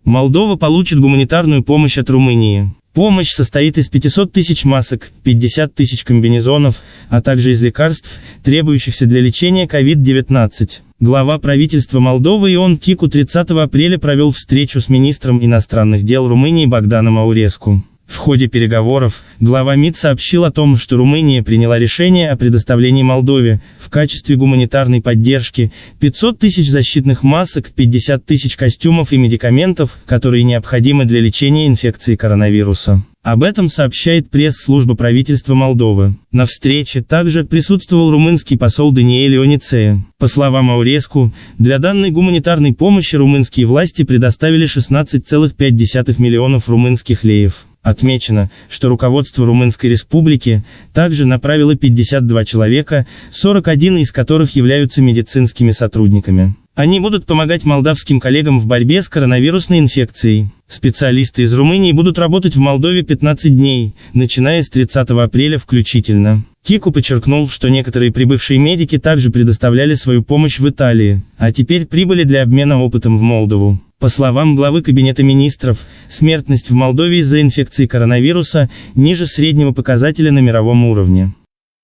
Молдова получит гуманитарную помощь от Румынии. Помощь состоит из 500 тысяч масок, 50 тысяч комбинезонов, а также из лекарств, требующихся для лечения COVID-19. Глава правительства Молдовы Ион Кику 30 апреля провел встречу с министром иностранных дел Румынии Богданом Ауреску. В ходе переговоров глава МИД сообщил о том, что Румыния приняла решение о предоставлении Молдове в качестве гуманитарной поддержки 500 тысяч защитных масок, 50 тысяч костюмов и медикаментов, которые необходимы для лечения инфекции коронавируса. Об этом сообщает пресс-служба правительства Молдовы. На встрече также присутствовал румынский посол Даниэль Ионицея. По словам Ауреску, для данной гуманитарной помощи румынские власти предоставили 16,5 миллионов румынских леев. Отмечено, что руководство Румынской Республики также направило 52 человека, 41 из которых являются медицинскими сотрудниками. Они будут помогать молдавским коллегам в борьбе с коронавирусной инфекцией. Специалисты из Румынии будут работать в Молдове 15 дней, начиная с 30 апреля включительно. Кику подчеркнул, что некоторые прибывшие медики также предоставляли свою помощь в Италии, а теперь прибыли для обмена опытом в Молдову. По словам главы Кабинета министров, смертность в Молдове из-за инфекции коронавируса ниже среднего показателя на мировом уровне.